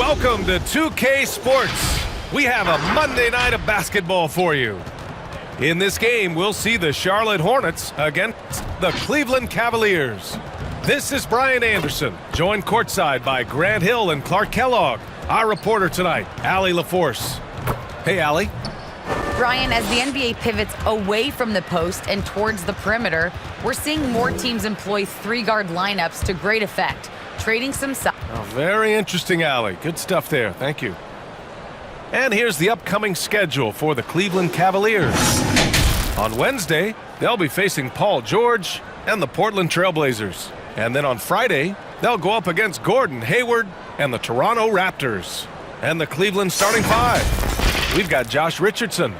Welcome to 2K Sports. We have a Monday night of basketball for you. In this game, we'll see the Charlotte Hornets against the Cleveland Cavaliers. This is Brian Anderson, joined courtside by Grant Hill and Clark Kellogg. Our reporter tonight, Allie LaForce. Hey, Allie. Brian, as the NBA pivots away from the post and towards the perimeter, we're seeing more teams employ three-guard lineups to great effect, trading some size. Oh, very interesting, Allie. Good stuff there. Thank you. And here's the upcoming schedule for the Cleveland Cavaliers. On Wednesday, they'll be facing Paul George and the Portland Trailblazers. And then on Friday, they'll go up against Gordon Hayward and the Toronto Raptors. And the Cleveland starting five. We've got Josh Richardson,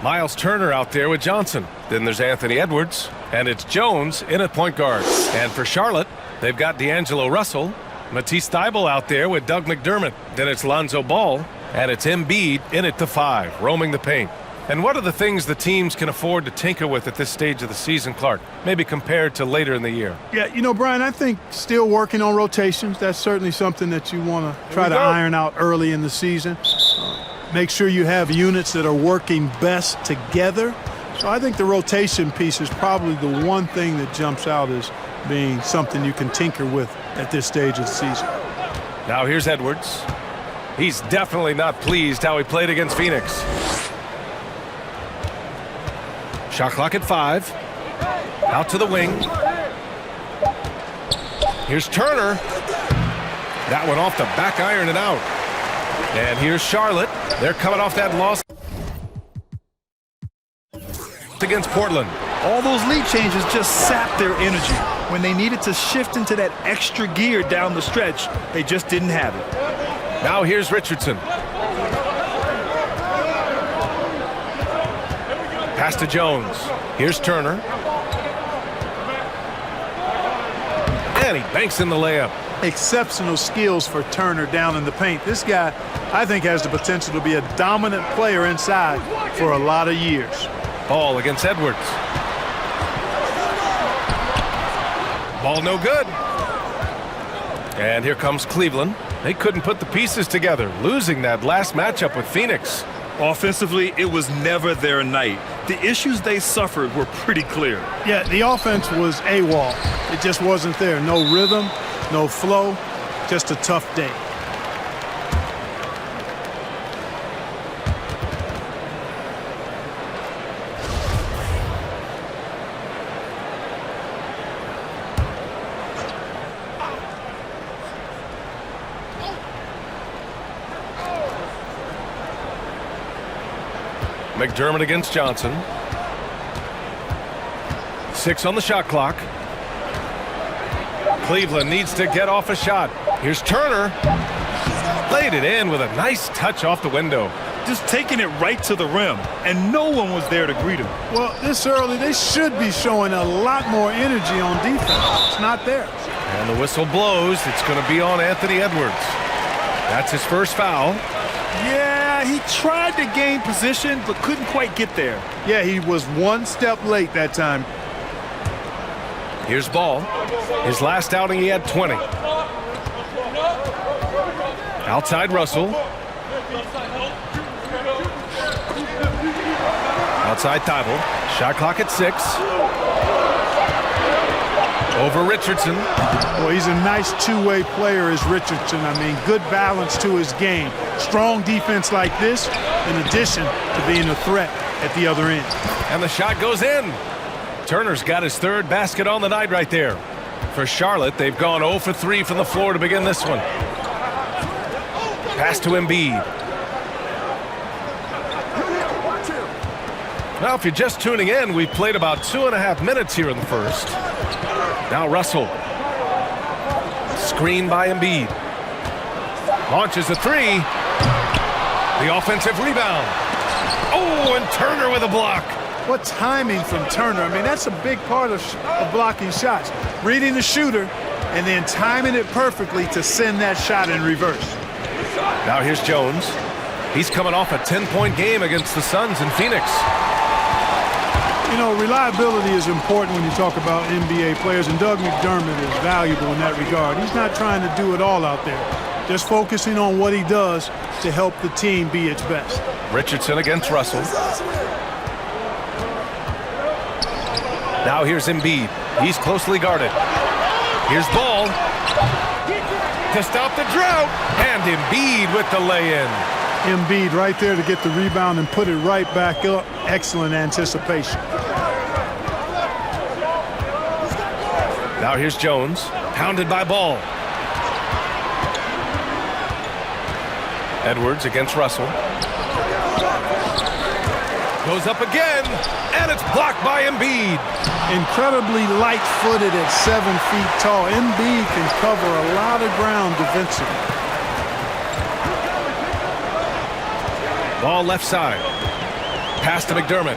Miles Turner out there with Johnson. Then there's Anthony Edwards, and it's Jones in at point guard. And for Charlotte, they've got D'Angelo Russell, Matisse Thybulle out there with Doug McDermott. Then it's Lonzo Ball, and it's Embiid in at the five, roaming the paint. And what are the things the teams can afford to tinker with at this stage of the season, Clark, maybe compared to later in the year? Yeah, you know, Brian, I think still working on rotations. That's certainly something that you want to try to iron out early in the season. Make sure you have units that are working best together. So I think the rotation piece is probably the one thing that jumps out as being something you can tinker with at this stage of the season. Now here's Edwards. He's definitely not pleased how he played against Phoenix. Shot clock at 5. Out to the wing. Here's Turner. That one off the back iron and out. And here's Charlotte. They're coming off that loss against Portland. All those lead changes just sapped their energy. When they needed to shift into that extra gear down the stretch, they just didn't have it. Now here's Richardson. Pass to Jones. Here's Turner. And he banks in the layup. Exceptional skills for Turner down in the paint. This guy, I think, has the potential to be a dominant player inside for a lot of years. Ball against Edwards. Ball no good. And here comes Cleveland. They couldn't put the pieces together, losing that last matchup with Phoenix. Offensively, it was never their night. The issues they suffered were pretty clear. Yeah, the offense was AWOL. It just wasn't there. No rhythm, no flow, just a tough day. McDermott against Johnson. 6 on the shot clock. Cleveland needs to get off a shot. Here's Turner. Laid it in with a nice touch off the window. Just taking it right to the rim, and no one was there to greet him. Well, this early, they should be showing a lot more energy on defense. It's not there. And the whistle blows. It's going to be on Anthony Edwards. That's his first foul. Yeah, he tried to gain position, but couldn't quite get there. Yeah, he was one step late that time. Here's Ball. His last outing, he had 20. Outside Russell. Outside Thybulle. Shot clock at 6. Over Richardson. Well, he's a nice two-way player as Richardson. I mean, good balance to his game. Strong defense like this, in addition to being a threat at the other end. And the shot goes in. Turner's got his third basket on the night right there. For Charlotte, they've gone 0 for 3 from the floor to begin this one. Pass to Embiid. Now, if you're just tuning in, we've played about 2.5 minutes here in the first. Now Russell. Screen by Embiid. Launches a 3. The offensive rebound. Oh, and Turner with a block. What timing from Turner. I mean, that's a big part of blocking shots. Reading the shooter and then timing it perfectly to send that shot in reverse. Now here's Jones. He's coming off a 10-point game against the Suns in Phoenix. You know, reliability is important when you talk about NBA players, and Doug McDermott is valuable in that regard. He's not trying to do it all out there. just focusing on what he does to help the team be its best. Richardson against Russell. Now here's Embiid. He's closely guarded. Here's Ball to stop the drought, and Embiid with the lay-in. Embiid right there to get the rebound and put it right back up. Excellent anticipation. Now here's Jones, pounded by Ball. Edwards against Russell. Goes up again, and it's blocked by Embiid. Incredibly light-footed at 7 feet tall. Embiid can cover a lot of ground defensively. Ball left side. Pass to McDermott.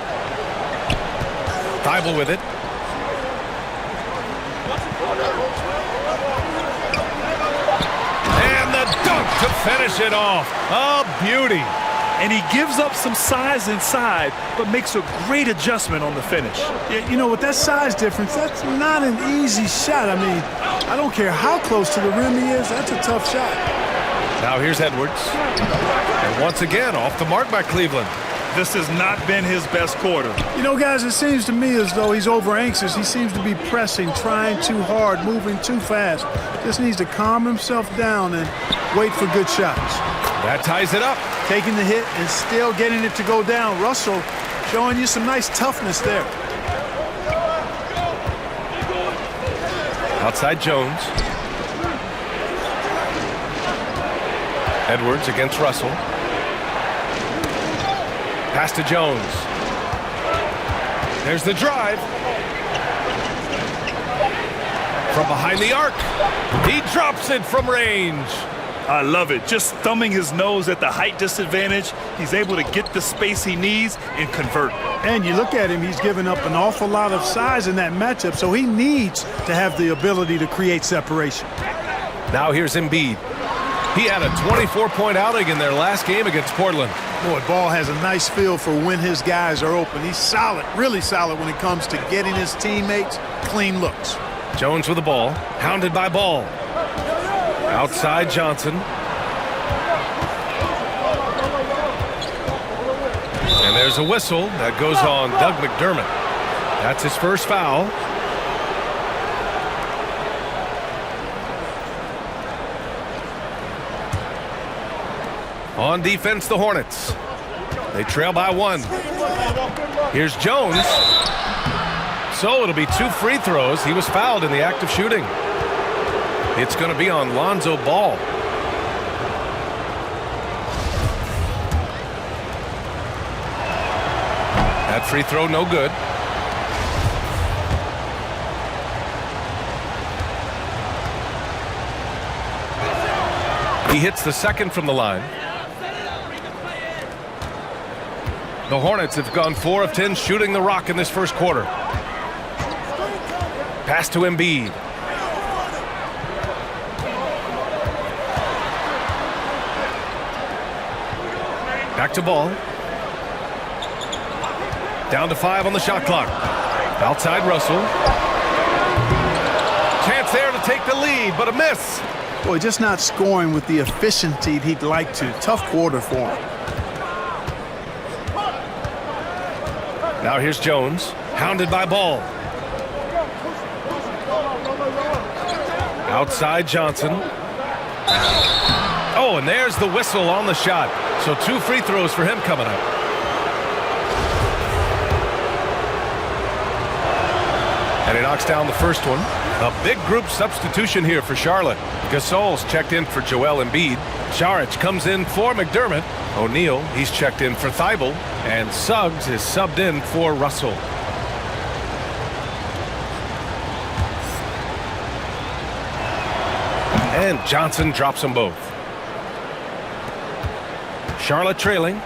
Thibault with it. And the dunk to finish it off. A beauty. And he gives up some size inside, but makes a great adjustment on the finish. Yeah, you know, with that size difference, that's not an easy shot. I mean, I don't care how close to the rim he is, that's a tough shot. Now here's Edwards. And once again, off the mark by Cleveland. This has not been his best quarter. You know, guys, it seems to me as though he's over-anxious. He seems to be pressing, trying too hard, moving too fast. Just needs to calm himself down and wait for good shots. That ties it up. Taking the hit and still getting it to go down. Russell showing you some nice toughness there. Outside Jones. Edwards against Russell. Pass to Jones. There's the drive. From behind the arc. He drops it from range. I love it. Just thumbing his nose at the height disadvantage. He's able to get the space he needs and convert. And you look at him, he's given up an awful lot of size in that matchup, so he needs to have the ability to create separation. Now here's Embiid. He had a 24-point outing in their last game against Portland. Boy, Ball has a nice feel for when his guys are open. He's solid, really solid when it comes to getting his teammates clean looks. Jones with the ball, hounded by Ball. Outside Johnson. And there's a whistle that goes on Doug McDermott. That's his first foul. On defense, the Hornets. They trail by 1. Here's Jones. So it'll be 2 free throws. He was fouled in the act of shooting. It's going to be on Lonzo Ball. That free throw no good. He hits the second from the line. The Hornets have gone 4 of 10 shooting the rock in this first quarter. Pass to Embiid. Back to Ball. Down to 5 on the shot clock. Outside Russell. Chance there to take the lead, but a miss. Boy, just not scoring with the efficiency he'd like to. Tough quarter for him. Now here's Jones, hounded by Ball. Outside Johnson. Oh, and there's the whistle on the shot. So 2 free throws for him coming up. And he knocks down the first one. A big group substitution here for Charlotte. Gasol's checked in for Joel Embiid. Saric comes in for McDermott. O'Neal, he's checked in for Thibault. And Suggs is subbed in for Russell. And Johnson drops them both. Charlotte trailing.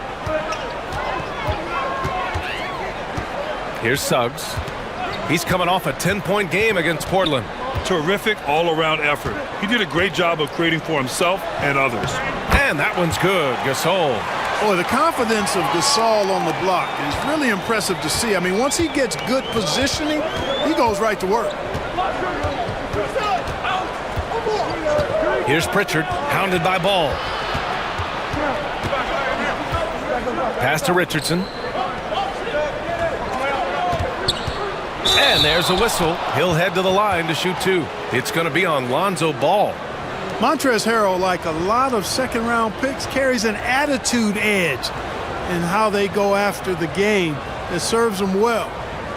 Here's Suggs. He's coming off a 10-point game against Portland. Terrific all-around effort. He did a great job of creating for himself and others. And that one's good. Gasol. Boy, the confidence of Gasol on the block is really impressive to see. I mean, once he gets good positioning, he goes right to work. Here's Pritchard, hounded by Ball. Pass to Richardson. And there's a whistle. He'll head to the line to shoot two. It's going to be on Lonzo Ball. Montrezl Harrell, like a lot of second-round picks, carries an attitude edge in how they go after the game that serves him well.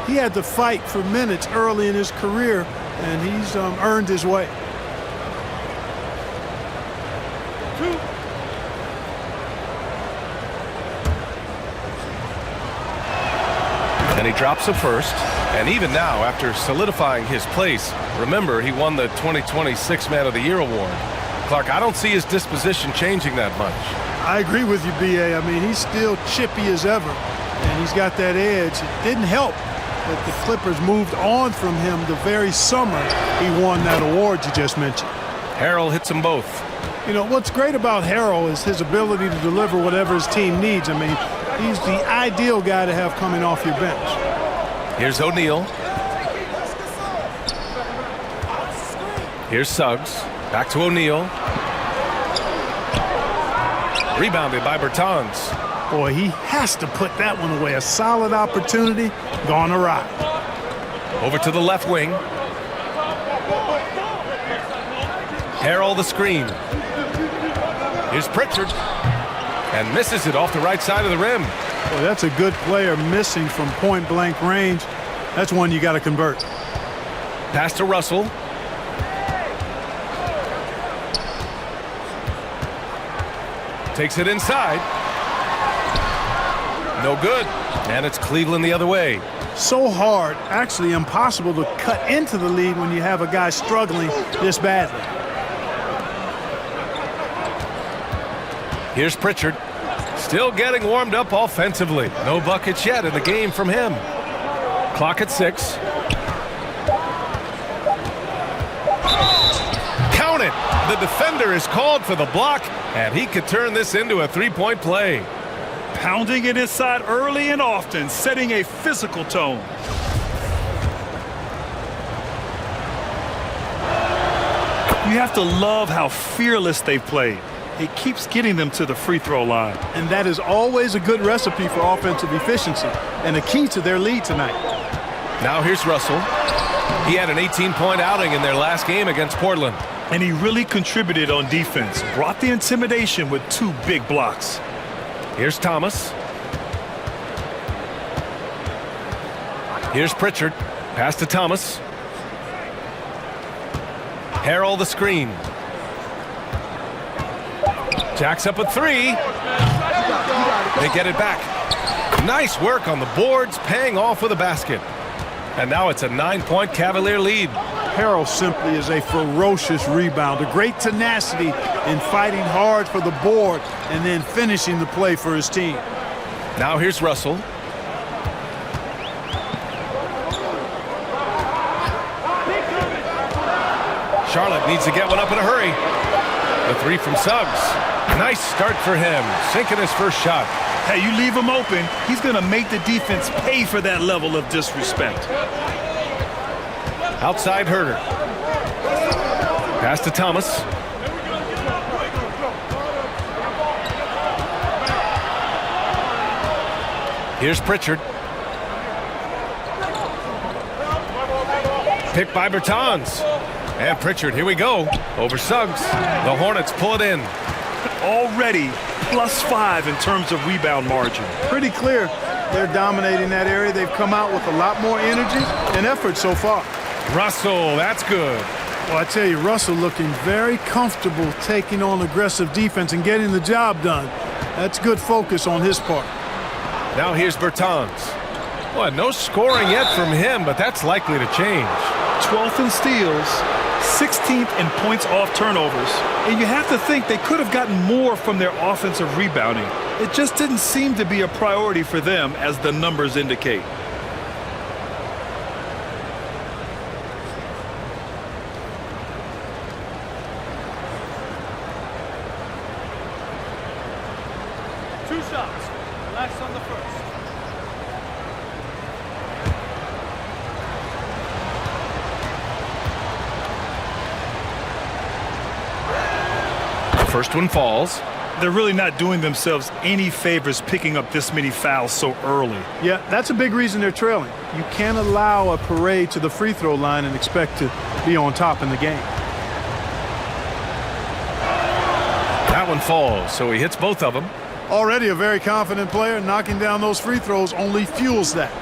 He had to fight for minutes early in his career, and he's earned his way. And he drops a first. And even now, after solidifying his place, remember, he won the 2020 Sixth Man of the Year award. Clark, I don't see his disposition changing that much. I agree with you, B.A. I mean, he's still chippy as ever, and he's got that edge. It didn't help that the Clippers moved on from him the very summer he won that award you just mentioned. Harrell hits them both. You know, what's great about Harrell is his ability to deliver whatever his team needs. I mean, he's the ideal guy to have coming off your bench. Here's O'Neal. Here's Suggs. Back to O'Neal. Rebounded by Bertans. Boy, he has to put that one away. A solid opportunity gone awry. Over to the left wing. Harrell the screen. Here's Pritchard. And misses it off the right side of the rim. Boy, that's a good player missing from point-blank range. That's one you got to convert. Pass to Russell. Takes it inside. No good. And it's Cleveland the other way. So hard, actually impossible to cut into the lead when you have a guy struggling this badly. Here's Pritchard. Still getting warmed up offensively. No buckets yet in the game from him. Clock at 6. Count it! The defender is called for the block, and he could turn this into a three-point play. Pounding it inside early and often, setting a physical tone. You have to love how fearless they've played. It keeps getting them to the free throw line. And that is always a good recipe for offensive efficiency and a key to their lead tonight. Now here's Russell. He had an 18-point outing in their last game against Portland. And he really contributed on defense. Brought the intimidation with 2 big blocks. Here's Thomas. Here's Pritchard. Pass to Thomas. Harrell the screen. Jacks up a 3. They get it back. Nice work on the boards, paying off with a basket. And now it's a 9-point Cavalier lead. Harrell simply is a ferocious rebounder. Great tenacity in fighting hard for the board and then finishing the play for his team. Now here's Russell. Charlotte needs to get one up in a hurry. The 3 from Suggs. Nice start for him, sinking his first shot. Hey, you leave him open, he's going to make the defense pay for that level of disrespect. Outside Herter. Pass to Thomas. Here's Pritchard. Picked by Bertans. And Pritchard, here we go. Over Suggs. The Hornets pull it in. Already +5 in terms of rebound margin. Pretty clear they're dominating that area. They've come out with a lot more energy and effort so far. Russell, that's good. Well, I tell you, Russell looking very comfortable taking on aggressive defense and getting the job done. That's good focus on his part. Now here's Bertans. Well, no scoring yet from him, but that's likely to change. 12th in steals, 16th in points off turnovers. And you have to think they could have gotten more from their offensive rebounding. It just didn't seem to be a priority for them, as the numbers indicate. Two shots. Relax on the first. First one falls. They're really not doing themselves any favors picking up this many fouls so early. Yeah, that's a big reason they're trailing. You can't allow a parade to the free throw line and expect to be on top in the game. That one falls, so he hits both of them. Already a very confident player. Knocking down those free throws only fuels that.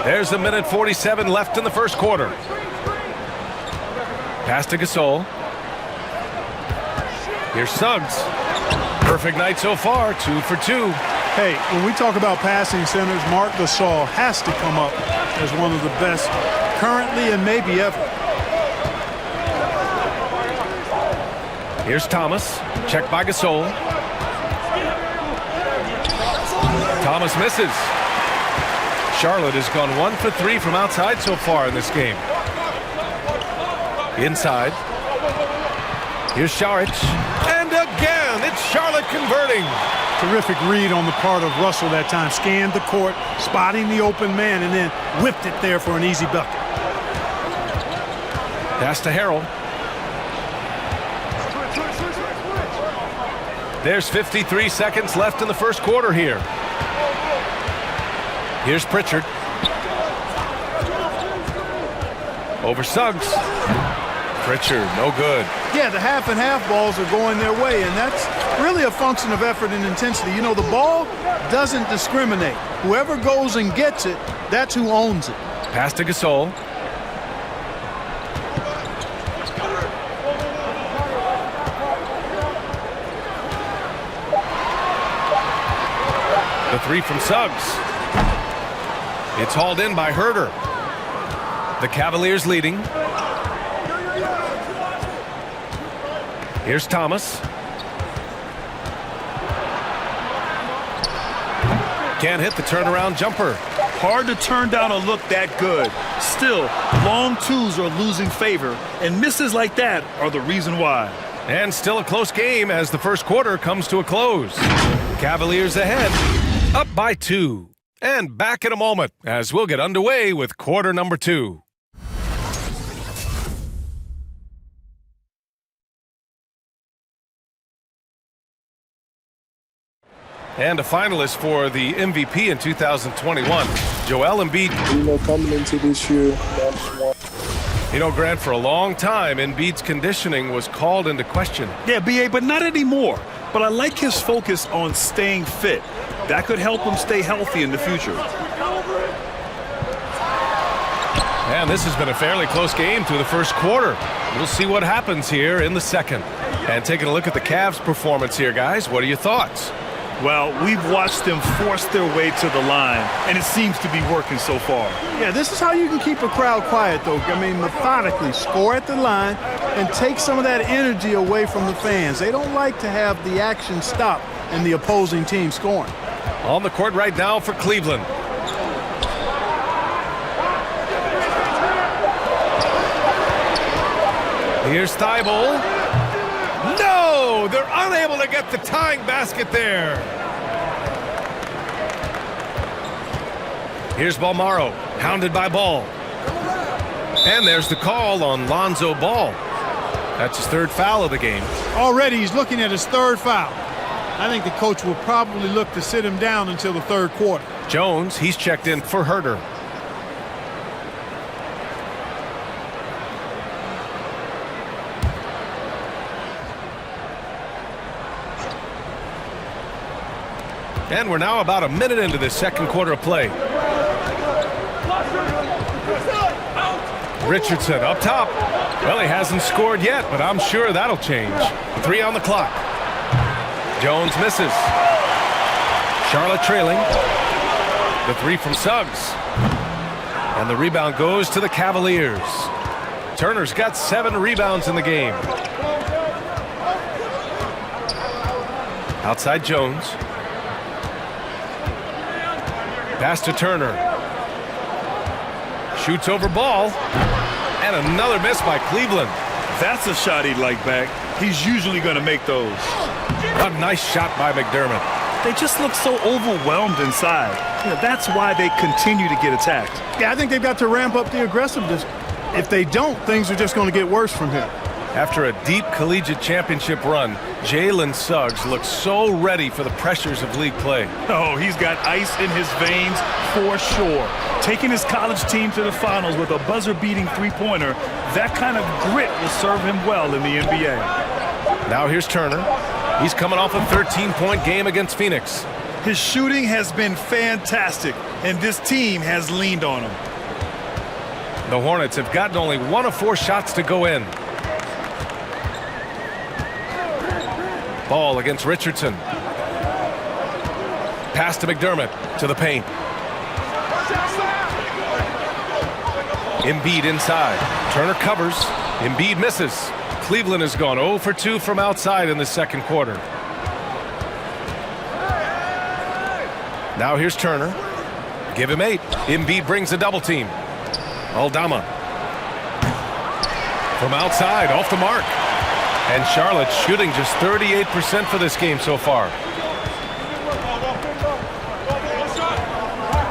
There's a minute 47 left in the first quarter. Pass to Gasol. Here's Suggs. Perfect night so far, 2 for 2. Hey, when we talk about passing centers, Marc Gasol has to come up as one of the best currently and maybe ever. Here's Thomas. Checked by Gasol. Thomas misses. Charlotte has gone 1 for 3 from outside so far in this game. Inside. Here's Šarić. And again, it's Charlotte converting. Terrific read on the part of Russell that time. Scanned the court, spotting the open man, and then whipped it there for an easy bucket. Pass to Harrell. There's 53 seconds left in the first quarter here. Here's Pritchard. Over Suggs. Pritchard, no good. Yeah, the half and half balls are going their way, and that's really a function of effort and intensity. You know, the ball doesn't discriminate. Whoever goes and gets it, that's who owns it. Pass to Gasol. The three from Suggs. It's hauled in by Herter. The Cavaliers leading. Here's Thomas. Can't hit the turnaround jumper. Hard to turn down a look that good. Still, long twos are losing favor, and misses like that are the reason why. And still a close game as the first quarter comes to a close. Cavaliers ahead, up by 2. And back in a moment as we'll get underway with quarter number 2. And a finalist for the MVP in 2021, Joel Embiid. Coming into this year, You know, Grant, for a long time, Embiid's conditioning was called into question. Yeah, B.A., but not anymore. But I like his focus on staying fit. That could help him stay healthy in the future. And this has been a fairly close game through the first quarter. We'll see what happens here in the second. And taking a look at the Cavs' performance here, guys, what are your thoughts? Well, we've watched them force their way to the line, and it seems to be working so far. Yeah, this is how you can keep a crowd quiet, though. I mean, methodically score at the line and take some of that energy away from the fans. They don't like to have the action stop and the opposing team scoring. On the court right now for Cleveland. Here's Thibault. No! They're unable to get the tying basket there. Here's Balmaro, hounded by Ball. And there's the call on Lonzo Ball. That's his third foul of the game. Already he's looking at his third foul. I think the coach will probably look to sit him down until the third quarter. Jones, he's checked in for Herter. And we're now about a minute into this second quarter of play. Richardson up top. Well, he hasn't scored yet, but I'm sure that'll change. 3 on the clock. Jones misses. Charlotte trailing. The 3 from Suggs. And the rebound goes to the Cavaliers. Turner's got 7 rebounds in the game. Outside Jones. Pass to Turner. Shoots over Ball. And another miss by Cleveland. That's a shot he'd like back. He's usually going to make those. A nice shot by McDermott. They just look so overwhelmed inside. You know, that's why they continue to get attacked. Yeah, I think they've got to ramp up the aggressiveness. If they don't, things are just going to get worse from here. After a deep collegiate championship run, Jalen Suggs looks so ready for the pressures of league play. Oh, he's got ice in his veins for sure. Taking his college team to the finals with a buzzer-beating three-pointer, that kind of grit will serve him well in the NBA. Now here's Turner. He's coming off a 13-point game against Phoenix. His shooting has been fantastic, and this team has leaned on him. The Hornets have gotten only 1 of 4 shots to go in. Ball against Richardson. Pass to McDermott to the paint. Embiid inside. Turner covers. Embiid misses. Cleveland has gone 0 for 2 from outside in the second quarter. Now here's Turner. Give him 8. Embiid brings a double team. Aldama. From outside, off the mark. And Charlotte shooting just 38% for this game so far.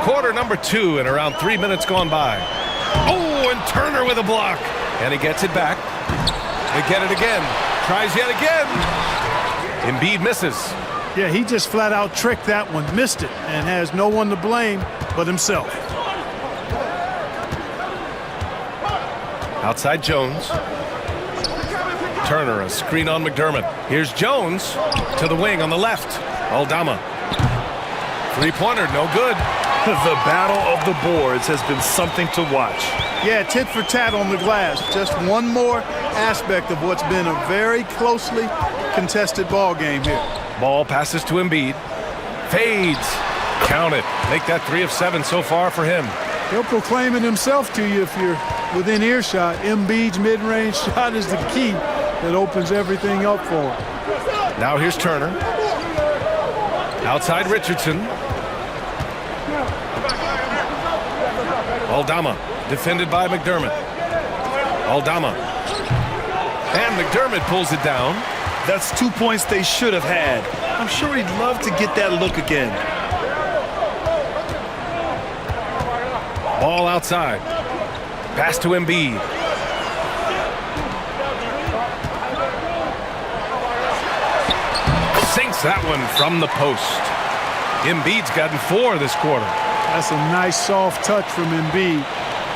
Quarter number 2 and around 3 minutes gone by. Oh, and Turner with a block. And he gets it back. They get it again. Tries yet again. Embiid misses. Yeah, he just flat out tricked that one, missed it, and has no one to blame but himself. Outside Jones. Turner, a screen on McDermott. Here's Jones to the wing on the left. Aldama. Three-pointer, no good. The battle of the boards has been something to watch. Yeah, tit for tat on the glass. Just one more aspect of what's been a very closely contested ball game here. Ball passes to Embiid. Fades. Count it. Make that 3 of 7 so far for him. He'll proclaim it himself to you if you're within earshot. Embiid's mid-range shot is the key that opens everything up for him. Now here's Turner. Outside Richardson. Aldama, defended by McDermott. Aldama. And McDermott pulls it down. That's 2 points they should have had. I'm sure he'd love to get that look again. Ball outside. Pass to Embiid. Sinks that one from the post. Embiid's gotten 4 this quarter. That's a nice soft touch from Embiid.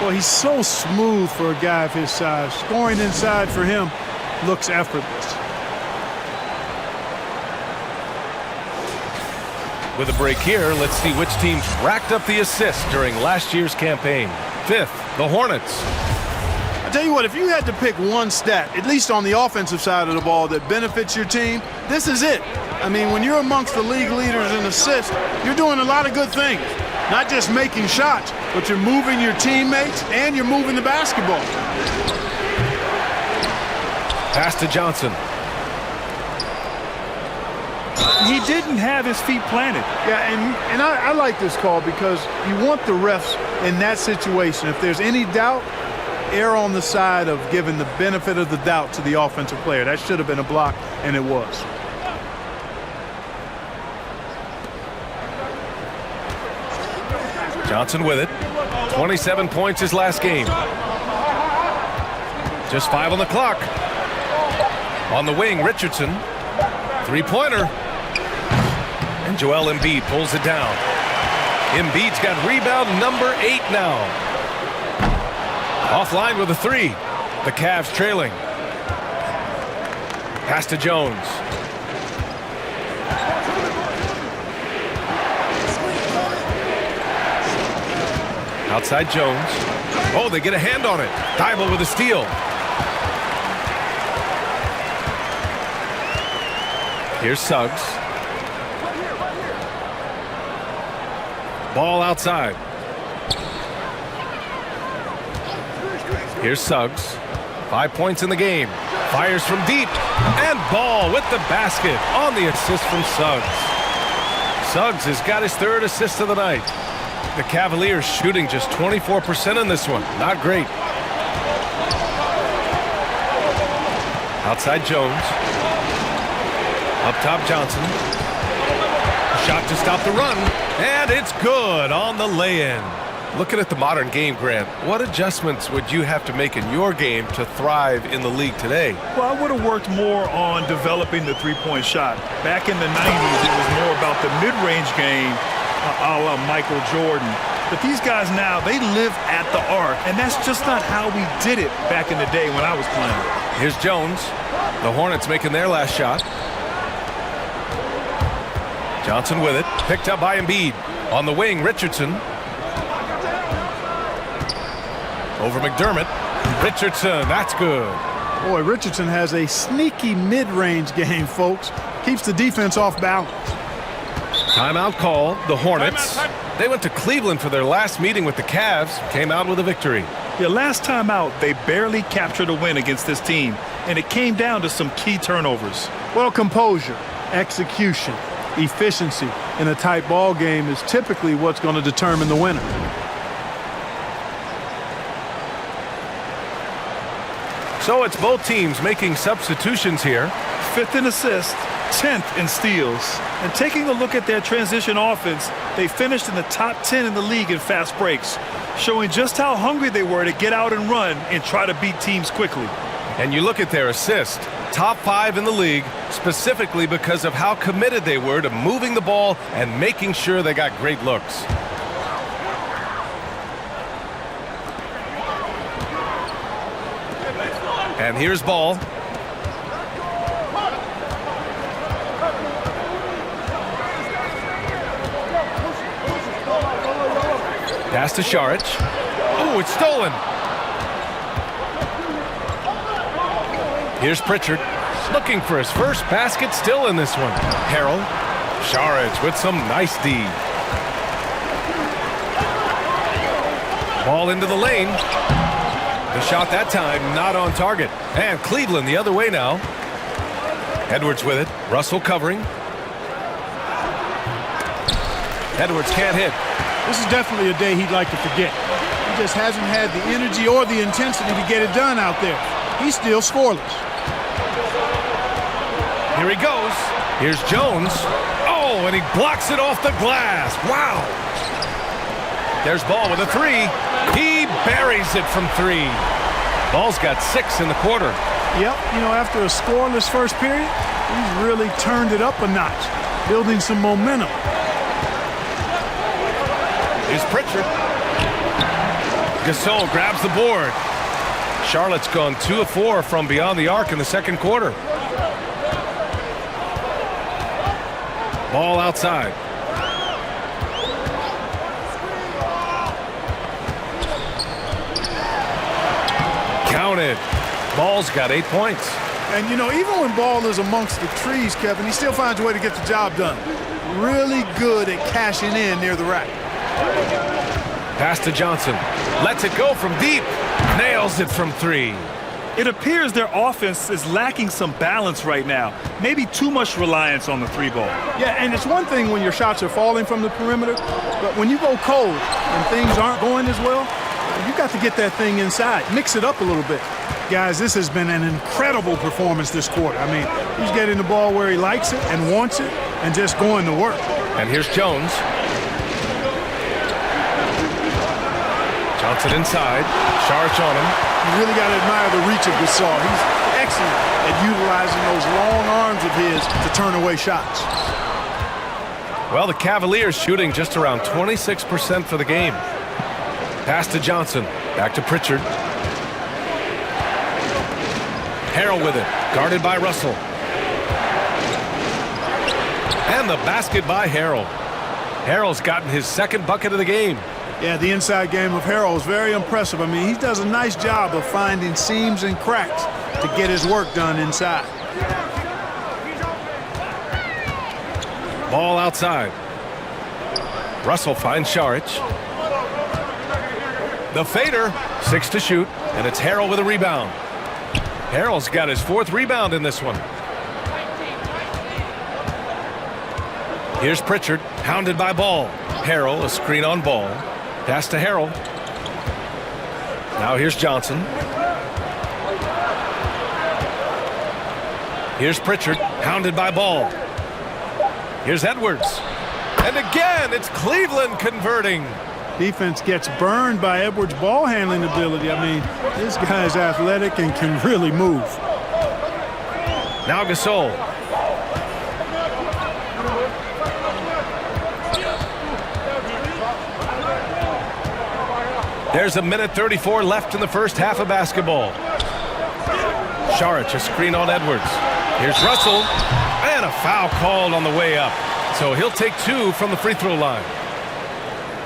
Well, he's so smooth for a guy of his size. Scoring inside for him looks effortless. With a break here, let's see which teams racked up the assists during last year's campaign. 5th, the Hornets. I tell you what, if you had to pick one stat, at least on the offensive side of the ball, that benefits your team, this is it. I mean, when you're amongst the league leaders in assists, you're doing a lot of good things. Not just making shots, but you're moving your teammates and you're moving the basketball. Pass to Johnson. He didn't have his feet planted. Yeah, and I like this call because you want the refs in that situation. If there's any doubt, err on the side of giving the benefit of the doubt to the offensive player. That should have been a block, and it was. Johnson with it. 27 points his last game. Just 5 on the clock. On the wing, Richardson. Three-pointer. And Joel Embiid pulls it down. Embiid's got rebound number 8 now. Offline with a 3. The Cavs trailing. Pass to Jones. Outside Jones. Oh, they get a hand on it. Thibault with a steal. Here's Suggs. Ball outside. Here's Suggs. 5 points in the game. Fires from deep. And Ball with the basket on the assist from Suggs. Suggs has got his 3rd assist of the night. The Cavaliers shooting just 24% in this one. Not great. Outside Jones. Up top Johnson. Shot to stop the run. And it's good on the lay-in. Looking at the modern game, Grant, what adjustments would you have to make in your game to thrive in the league today? Well, I would have worked more on developing the three-point shot. Back in the 90s, it was more about the mid-range game, a la Michael Jordan. But these guys now, they live at the arc, and that's just not how we did it back in the day when I was playing. Here's Jones. The Hornets making their last shot. Johnson with it. Picked up by Embiid. On the wing, Richardson. Over McDermott. Richardson, that's good. Boy, Richardson has a sneaky mid-range game, folks. Keeps the defense off balance. Timeout call, the Hornets. They went to Cleveland for their last meeting with the Cavs. Came out with a victory. Yeah, last time out, they barely captured a win against this team, and it came down to some key turnovers. Well, composure, execution, efficiency in a tight ball game is typically what's going to determine the winner. So it's both teams making substitutions here. 5th in assists, 10th in steals. And taking a look at their transition offense, they finished in the top 10 in the league in fast breaks, showing just how hungry they were to get out and run and try to beat teams quickly. And you look at their assist, top 5 in the league, specifically because of how committed they were to moving the ball and making sure they got great looks. And here's Ball. Pass to Šarić. Oh, it's stolen. Here's Pritchard. Looking for his first basket, still in this one. Harrell. Šarić with some nice D. Ball into the lane. The shot that time not on target. And Cleveland the other way now. Edwards with it. Russell covering. Edwards can't hit. This is definitely a day he'd like to forget. He just hasn't had the energy or the intensity to get it done out there. He's still scoreless. Here he goes. Here's Jones. Oh, and he blocks it off the glass. Wow. There's Ball with a three. He buries it from 3. Ball's got 6 in the quarter. Yep, you know, after a scoreless first period, he's really turned it up a notch, building some momentum. Here's Pritchard. Gasol grabs the board. Charlotte's gone 2 of 4 from beyond the arc in the second quarter. Ball outside. Counted. Ball's got 8 points. And, you know, even when Ball is amongst the trees, Kevin, he still finds a way to get the job done. Really good at cashing in near the rack. Pass to Johnson. Lets it go from deep. Nails it from 3. It appears their offense is lacking some balance right now. Maybe too much reliance on the 3-ball. Yeah, and it's one thing when your shots are falling from the perimeter, but when you go cold and things aren't going as well, you got to get that thing inside. Mix it up a little bit. Guys, this has been an incredible performance this quarter. I mean, he's getting the ball where he likes it and wants it and just going to work. And here's Jones. Johnson inside. Šarić on him. You really got to admire the reach of Gasol. He's excellent at utilizing those long arms of his to turn away shots. Well, the Cavaliers shooting just around 26% for the game. Pass to Johnson. Back to Pritchard. Harrell with it. Guarded by Russell. And the basket by Harrell. Harrell's gotten his second bucket of the game. Yeah, the inside game of Harrell is very impressive. I mean, he does a nice job of finding seams and cracks to get his work done inside. Ball outside. Russell finds Šarić. The fader, 6 to shoot, and it's Harrell with a rebound. Harrell's got his 4th rebound in this one. Here's Pritchard, hounded by Ball. Harrell, a screen on Ball. Pass to Harrell. Now here's Johnson. Here's Pritchard, hounded by Ball. Here's Edwards. And again, it's Cleveland converting. Defense gets burned by Edwards' ball handling ability. I mean, this guy's athletic and can really move. Now Gasol. There's a minute 34 left in the first half of basketball. Saric, a screen on Edwards. Here's Russell, and a foul called on the way up. So he'll take 2 from the free throw line.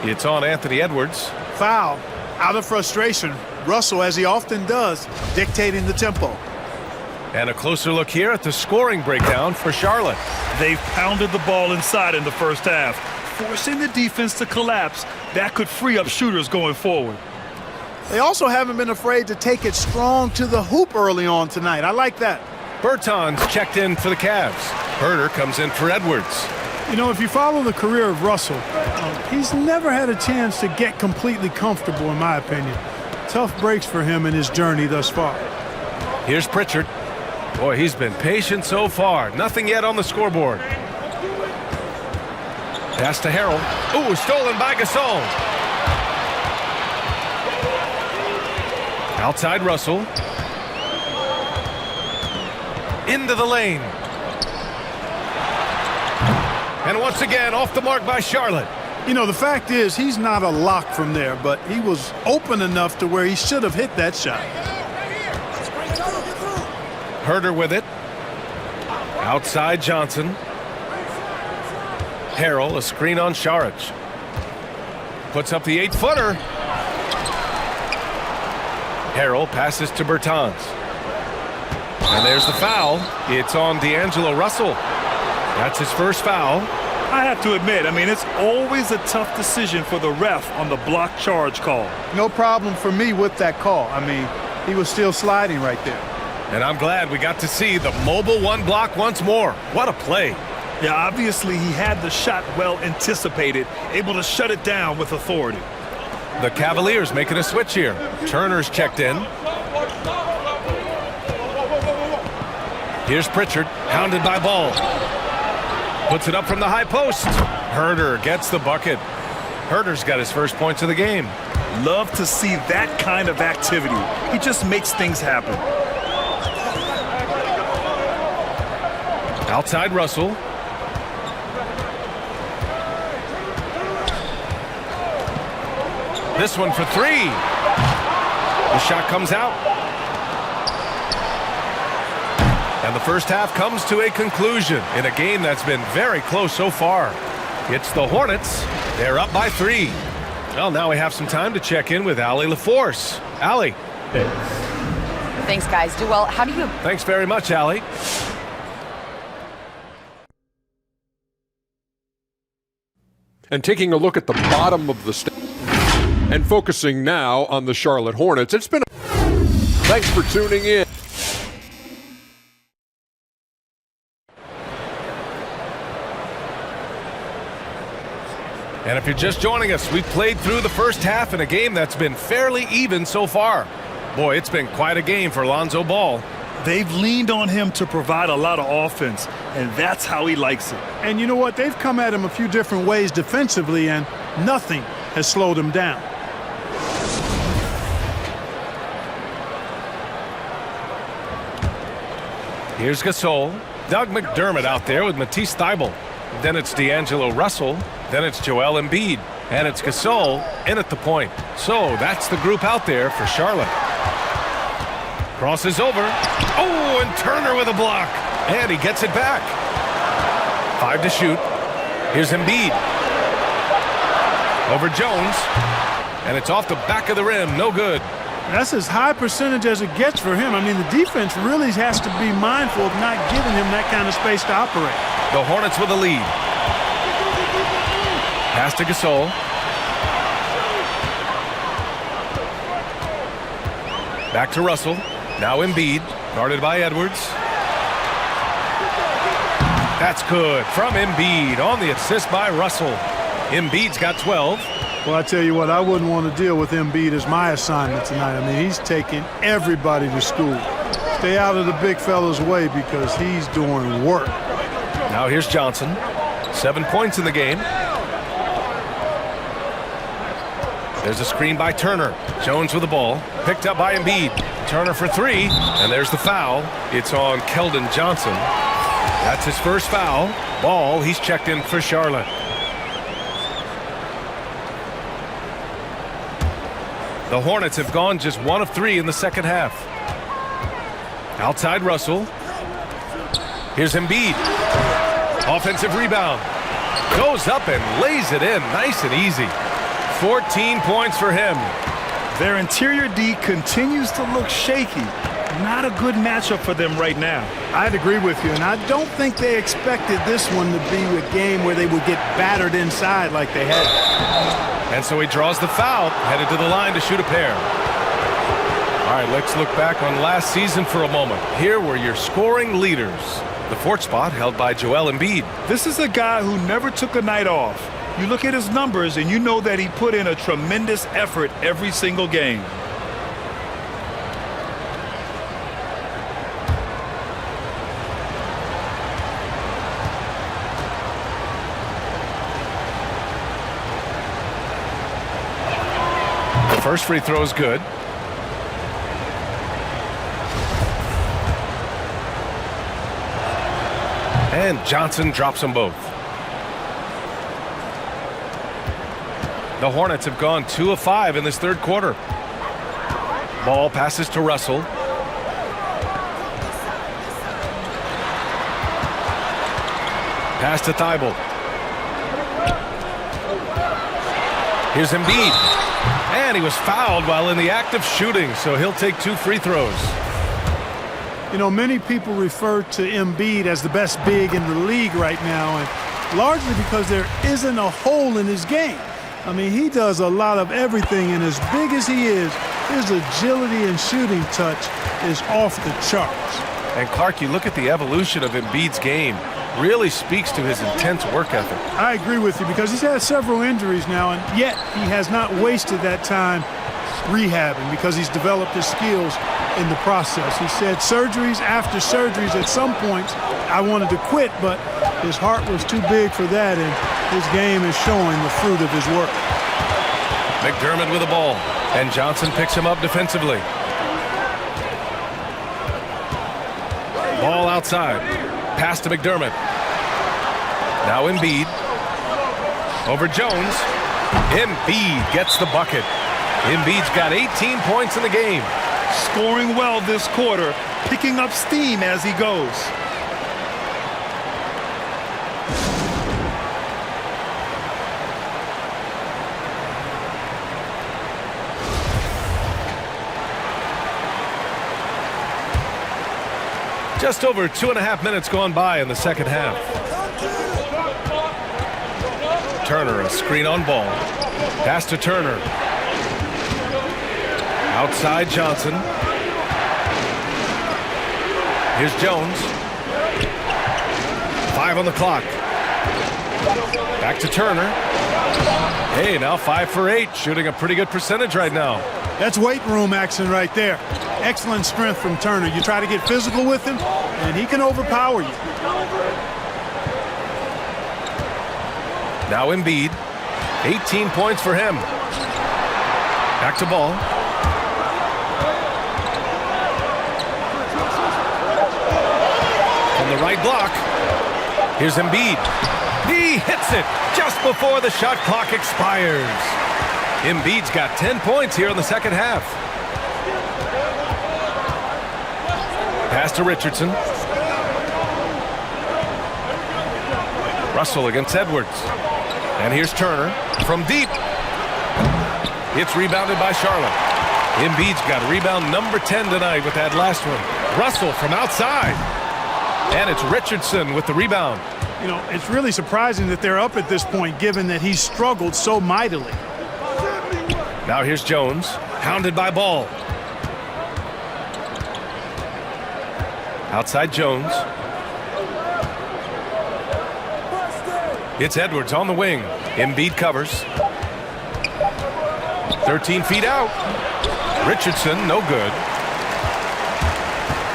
It's on Anthony Edwards. Foul. Out of frustration. Russell, as he often does, dictating the tempo. And a closer look here at the scoring breakdown for Charlotte. They've pounded the ball inside in the first half, forcing the defense to collapse. That could free up shooters going forward. They also haven't been afraid to take it strong to the hoop early on tonight. I like that. Bertans checked in for the Cavs. Herter comes in for Edwards. You know, if you follow the career of Russell, he's never had a chance to get completely comfortable, in my opinion. Tough breaks for him in his journey thus far. Here's Pritchard. Boy, he's been patient so far. Nothing yet on the scoreboard. Pass to Harrell. Ooh, stolen by Gasol. Outside Russell. Into the lane. And once again, off the mark by Charlotte. You know, the fact is, he's not a lock from there, but he was open enough to where he should have hit that shot. Herter with it. Outside Johnson. Harrell, a screen on Saric. Puts up the 8-footer. Harrell passes to Bertans. And there's the foul. It's on D'Angelo Russell. That's his first foul. I have to admit, I mean, it's always a tough decision for the ref on the block charge call. No problem for me with that call. I mean, he was still sliding right there. And I'm glad we got to see the mobile one block once more. What a play. Yeah, obviously he had the shot well anticipated, able to shut it down with authority. The Cavaliers making a switch here. Turner's checked in. Here's Pritchard, hounded by Ball. Puts it up from the high post. Herter gets the bucket. Herter's got his first points of the game. Love to see that kind of activity. He just makes things happen. Outside Russell. This one for 3. The shot comes out. And the first half comes to a conclusion in a game that's been very close so far. It's the Hornets. They're up by 3. Well, now we have some time to check in with Allie LaForce. Allie. Thanks, guys. Well, how do you... Thanks very much, Allie. And taking a look at the bottom of the stage and focusing now on the Charlotte Hornets. It's been thanks for tuning in. And if you're just joining us, we've played through the first half in a game that's been fairly even so far. Boy, it's been quite a game for Lonzo Ball. They've leaned on him to provide a lot of offense, and that's how he likes it. And you know what? They've come at him a few different ways defensively, and nothing has slowed him down. Here's Gasol. Doug McDermott out there with Matisse Thybulle. Then it's D'Angelo Russell. Then it's Joel Embiid. And it's Gasol in at the point. So that's the group out there for Charlotte. Crosses over. Oh, and Turner with a block. And he gets it back. 5 to shoot. Here's Embiid. Over Jones. And it's off the back of the rim. No good. That's as high percentage as it gets for him. I mean, the defense really has to be mindful of not giving him that kind of space to operate. The Hornets with a lead. Pass to Gasol. Back to Russell. Now Embiid, guarded by Edwards. That's good from Embiid on the assist by Russell. Embiid's got 12. Well, I tell you what, I wouldn't want to deal with Embiid as my assignment tonight. I mean, he's taking everybody to school. Stay out of the big fella's way because he's doing work. Now here's Johnson. 7 points in the game. There's a screen by Turner. Jones with the ball. Picked up by Embiid. Turner for three. And there's the foul. It's on Keldon Johnson. That's his first foul. Ball, he's checked in for Charlotte. The Hornets have gone just 1 of 3 in the second half. Outside Russell. Here's Embiid. Offensive rebound. Goes up and lays it in nice and easy. 14 points for him. Their interior D continues to look shaky. Not a good matchup for them right now. I'd agree with you, and I don't think they expected this one to be a game where they would get battered inside like they had. And so he draws the foul, headed to the line to shoot a pair. All right, let's look back on last season for a moment. Here were your scoring leaders. The 4th spot held by Joel Embiid. This is a guy who never took a night off. You look at his numbers and you know that he put in a tremendous effort every single game. The first free throw is good. And Johnson drops them both. The Hornets have gone 2 of 5 in this third quarter. Ball passes to Russell. Pass to Thibault. Here's Embiid. And he was fouled while in the act of shooting, so he'll take 2 free throws. You know, many people refer to Embiid as the best big in the league right now, and largely because there isn't a hole in his game. I mean, he does a lot of everything, and as big as he is, his agility and shooting touch is off the charts. And Clark, you look at the evolution of Embiid's game, really speaks to his intense work ethic. I agree with you because he's had several injuries now, and yet he has not wasted that time rehabbing because he's developed his skills in the process. He said surgeries after surgeries, at some points I wanted to quit, but his heart was too big for that, and his game is showing the fruit of his work. McDermott with the ball, and Johnson picks him up defensively. Ball outside. Pass to McDermott. Now Embiid. Over Jones. Embiid gets the bucket. Embiid's got 18 points in the game. Scoring well this quarter, picking up steam as he goes. Just over 2.5 minutes gone by in the second half. Turner, a screen on ball. Pass to Turner. Outside Johnson. Here's Jones. 5 on the clock. Back to Turner. Hey, now 5 for 8, shooting a pretty good percentage right now. That's weight room action right there. Excellent strength from Turner. You try to get physical with him, and he can overpower you. Now Embiid. 18 points for him. Back to ball. From the right block. Here's Embiid. He hits it just before the shot clock expires. Embiid's got 10 points here in the second half. Pass to Richardson. Russell against Edwards. And here's Turner from deep. It's rebounded by Charlotte. Embiid's got rebound number 10 tonight with that last one. Russell from outside. And it's Richardson with the rebound. You know, it's really surprising that they're up at this point, given that he's struggled so mightily. Now here's Jones, hounded by Ball. Outside Jones. It's Edwards on the wing. Embiid covers. 13 feet out. Richardson, no good.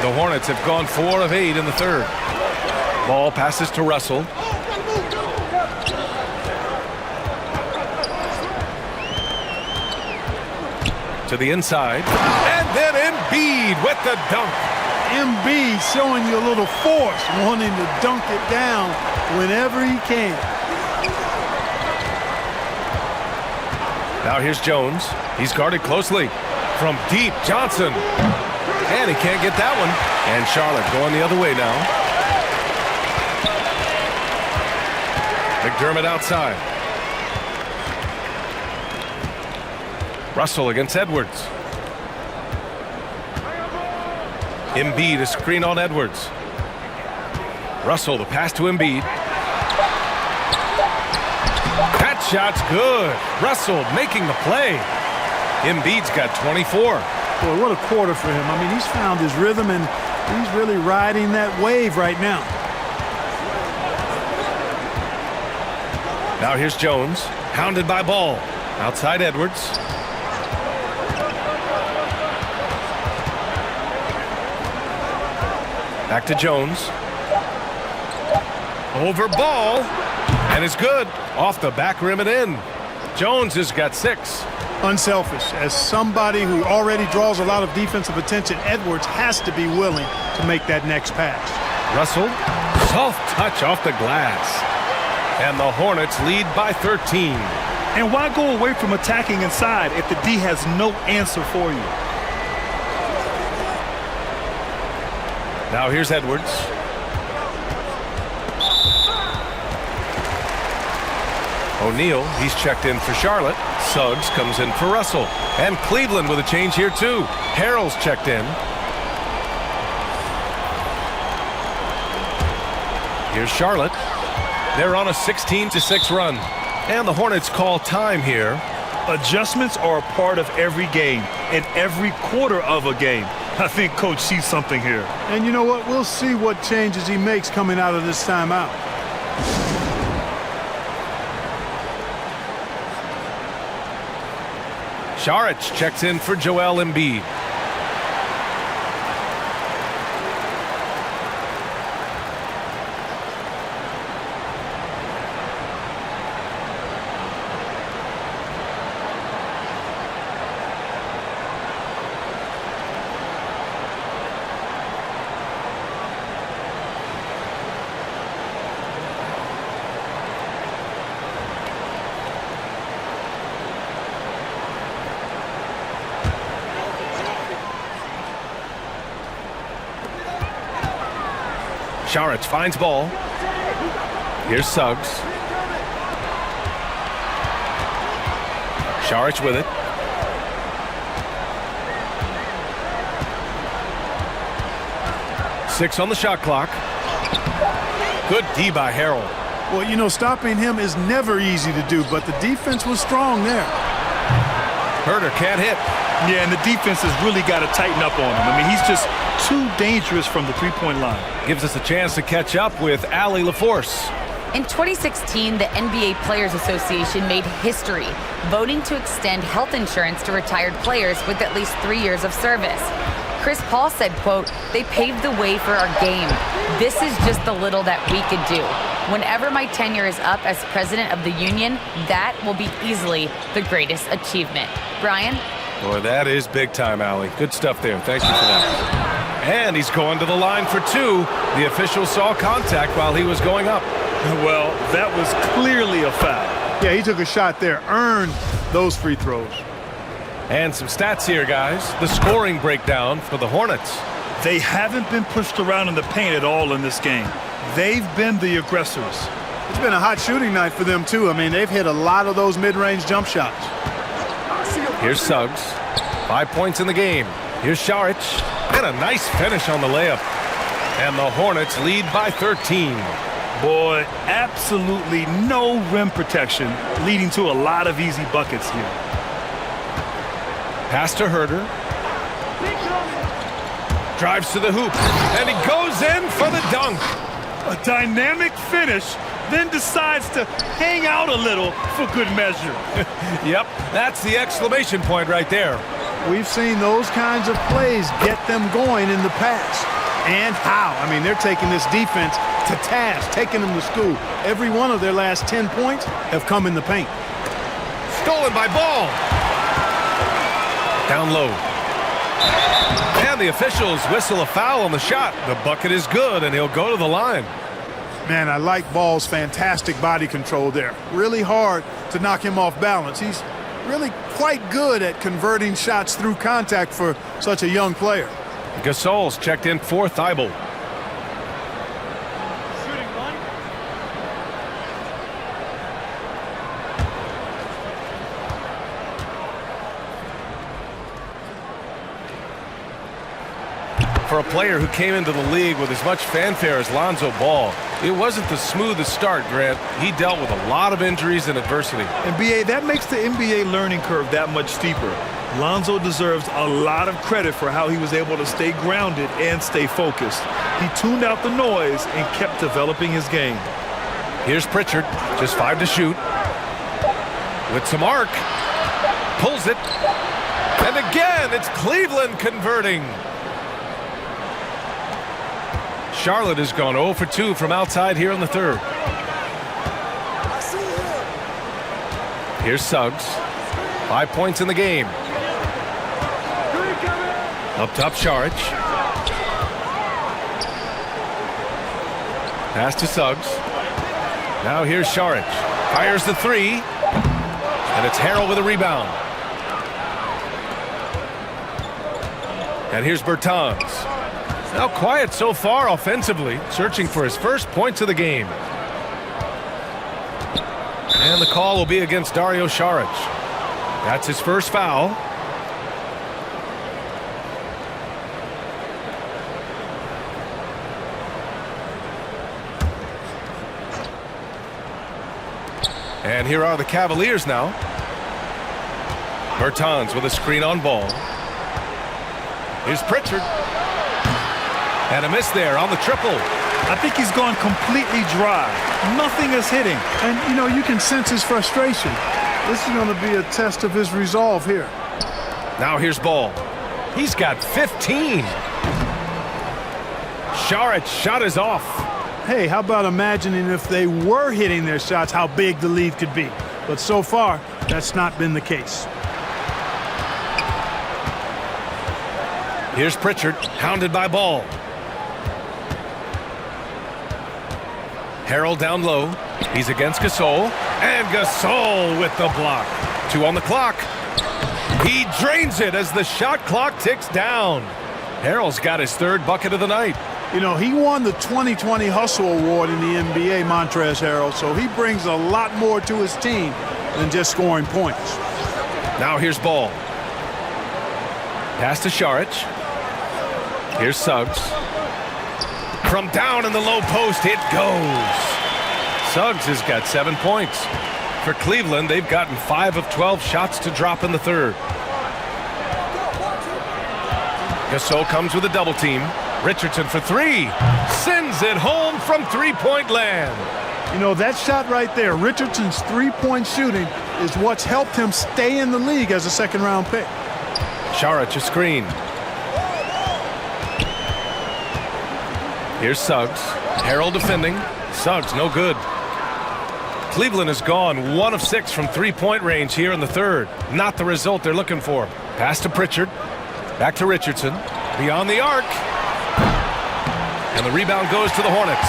The Hornets have gone 4 of 8 in the third. Ball passes to Russell. To the inside. And then Embiid with the dunk. Embiid showing you a little force, wanting to dunk it down whenever he can. Now here's Jones. He's guarded closely. From deep, Johnson. And he can't get that one. And Charlotte going the other way now. McDermott outside. Russell against Edwards. Embiid, a screen on Edwards. Russell, the pass to Embiid. That shot's good. Russell making the play. Embiid's got 24. Boy, what a quarter for him. I mean, he's found his rhythm, and he's really riding that wave right now. Now here's Jones, hounded by Ball. Outside Edwards. Back to Jones. Over Ball. And it's good. Off the back rim and in. Jones has got 6. Unselfish. As somebody who already draws a lot of defensive attention, Edwards has to be willing to make that next pass. Russell, soft touch off the glass. And the Hornets lead by 13. And why go away from attacking inside if the D has no answer for you? Now here's Edwards. O'Neal, he's checked in for Charlotte. Suggs comes in for Russell. And Cleveland with a change here too. Harrell's checked in. Here's Charlotte. They're on a 16-6 run. And the Hornets call time here. Adjustments are a part of every game and every quarter of a game. I think Coach sees something here. And you know what? We'll see what changes he makes coming out of this timeout. Saric checks in for Joel Embiid. Saric finds Ball. Here's Suggs. Saric with it. Six on the shot clock. Good D by Harrell. Well, you know, stopping him is never easy to do, but the defense was strong there. Herter can't hit. Yeah, and the defense has really got to tighten up on him. I mean, he's just too dangerous from the three-point line. Gives us a chance to catch up with Allie LaForce. In 2016, the NBA Players Association made history, voting to extend health insurance to retired players with at least 3 years of service. Chris Paul said, quote, "They paved the way for our game. This is just the little that we could do. Whenever my tenure is up as president of the union, that will be easily the greatest achievement." Brian? Boy, that is big time, Allie. Good stuff there. Thank you for that. And he's going to the line for 2. The official saw contact while he was going up. Well, that was clearly a foul. Yeah, he took a shot there, earned those free throws. And some stats here, guys. The scoring breakdown for the Hornets. They haven't been pushed around in the paint at all in this game. They've been the aggressors. It's been a hot shooting night for them, too. I mean, they've hit a lot of those mid-range jump shots. Here's Suggs. 5 points in the game. Here's Saric. And a nice finish on the layup. And the Hornets lead by 13. Boy, absolutely no rim protection, leading to a lot of easy buckets here. Pass to Herter. Drives to the hoop. And he goes in for the dunk. A dynamic finish, then decides to hang out a little for good measure. Yep, that's the exclamation point right there. We've seen those kinds of plays get them going in the past. And how? I mean, they're taking this defense to task, taking them to school. Every one of their last 10 points have come in the paint. Stolen by Ball. Down low. And the officials whistle a foul on the shot. The bucket is good, and he'll go to the line. Man, I like Ball's fantastic body control there. Really hard to knock him off balance. He's really quite good at converting shots through contact for such a young player. Gasol's checked in for Thibault. Shooting one. For a player who came into the league with as much fanfare as Lonzo Ball, it wasn't the smoothest start, Grant. He dealt with a lot of injuries and adversity. And BA, that makes the NBA learning curve that much steeper. Lonzo deserves a lot of credit for how he was able to stay grounded and stay focused. He tuned out the noise and kept developing his game. Here's Pritchard, just 5 to shoot. With some arc. Pulls it. And again, it's Cleveland converting. Charlotte has gone 0 for 2 from outside here in the third. Here's Suggs. 5 points in the game. Up top, Saric. Pass to Suggs. Now here's Saric. Fires the three. And it's Harrell with a rebound. And here's Bertans. Now quiet so far offensively, searching for his first points of the game. And the call will be against Dario Saric. That's his first foul. And here are the Cavaliers now. Bertans with a screen on Ball. Here's Pritchard. And a miss there on the triple. I think he's gone completely dry. Nothing is hitting. And, you know, you can sense his frustration. This is going to be a test of his resolve here. Now here's Ball. He's got 15. Saric shot is off. Hey, how about imagining if they were hitting their shots, how big the lead could be. But so far, that's not been the case. Here's Pritchard, hounded by Ball. Harrell down low. He's against Gasol. And Gasol with the block. 2 on the clock. He drains it as the shot clock ticks down. Harrell's got his third bucket of the night. You know, he won the 2020 Hustle Award in the NBA, Montrezl Harrell, so he brings a lot more to his team than just scoring points. Now here's Ball. Pass to Saric. Here's Suggs. From down in the low post, it goes. Suggs has got 7 points. For Cleveland, they've gotten 5 of 12 shots to drop in the third. Gasol comes with a double team. Richardson for 3. Sends it home from three-point land. You know, that shot right there, Richardson's three-point shooting, is what's helped him stay in the league as a second-round pick. Saric a screen. Here's Suggs. Harrell defending. Suggs no good. Cleveland has gone 1 of 6 from three-point range here in the third. Not the result they're looking for. Pass to Pritchard. Back to Richardson. Beyond the arc. And the rebound goes to the Hornets.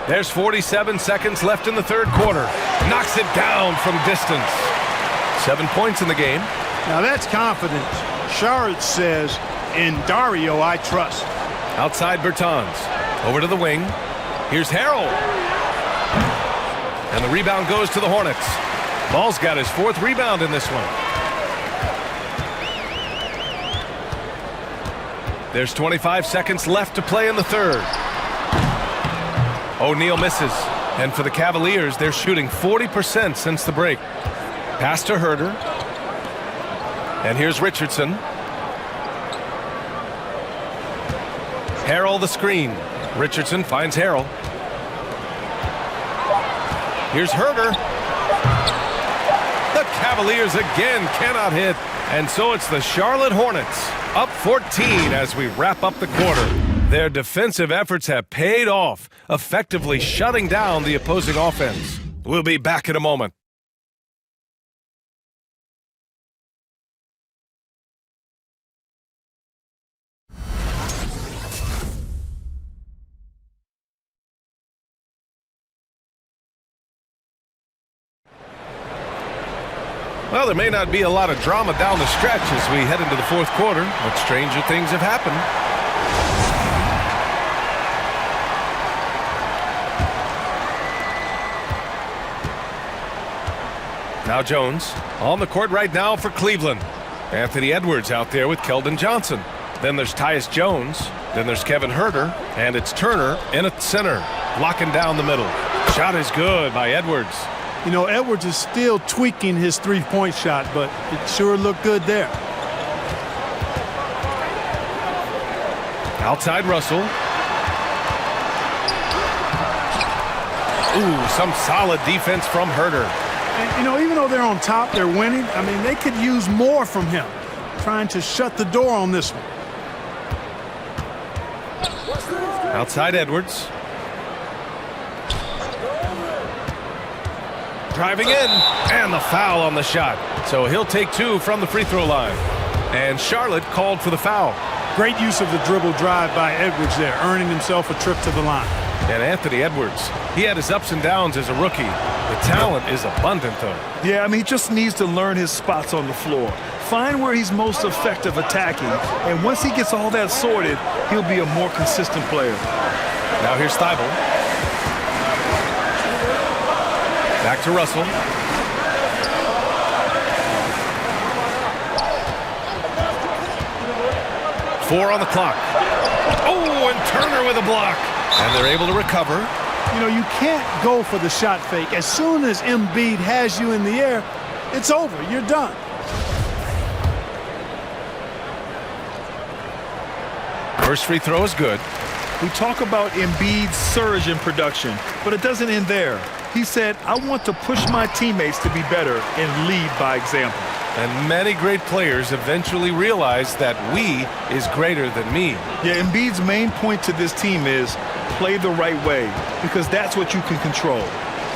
There's 47 seconds left in the third quarter. Knocks it down from distance. 7 points in the game. Now that's confidence. Saric says, in Dario I trust. Outside Bertans. Over to the wing. Here's Harrell. And the rebound goes to the Hornets. Ball's got his 4th rebound in this one. There's 25 seconds left to play in the third. O'Neal misses. And for the Cavaliers, they're shooting 40% since the break. Pass to Herter. And here's Richardson. Harrell the screen. Richardson finds Harrell. Here's Herter. The Cavaliers again cannot hit. And so it's the Charlotte Hornets up 14 as we wrap up the quarter. Their defensive efforts have paid off, effectively shutting down the opposing offense. We'll be back in a moment. Well, there may not be a lot of drama down the stretch as we head into the fourth quarter, but stranger things have happened. Now Jones on the court right now for Cleveland. Anthony Edwards out there with Keldon Johnson. Then there's Tyus Jones. Then there's Kevin Huerter. And it's Turner in at center, blocking down the middle. Shot is good by Edwards. You know, Edwards is still tweaking his three-point shot, but it sure looked good there. Outside Russell. Ooh, some solid defense from Huerter. And, you know, even though they're on top, they're winning. I mean, they could use more from him, trying to shut the door on this one. Outside Edwards. Driving in, and the foul on the shot. So he'll take two from the free throw line. And Charlotte called for the foul. Great use of the dribble drive by Edwards there, earning himself a trip to the line. And Anthony Edwards, he had his ups and downs as a rookie. The talent is abundant, though. Yeah, I mean, he just needs to learn his spots on the floor. Find where he's most effective attacking. And once he gets all that sorted, he'll be a more consistent player. Now here's Thibault. Back to Russell. Four on the clock. Oh, and Turner with a block. And they're able to recover. You know, you can't go for the shot fake. As soon as Embiid has you in the air, it's over. You're done. First free throw is good. We talk about Embiid's surge in production, but it doesn't end there. He said, I want to push my teammates to be better and lead by example. And many great players eventually realize that we is greater than me. Yeah, Embiid's main point to this team is play the right way, because that's what you can control.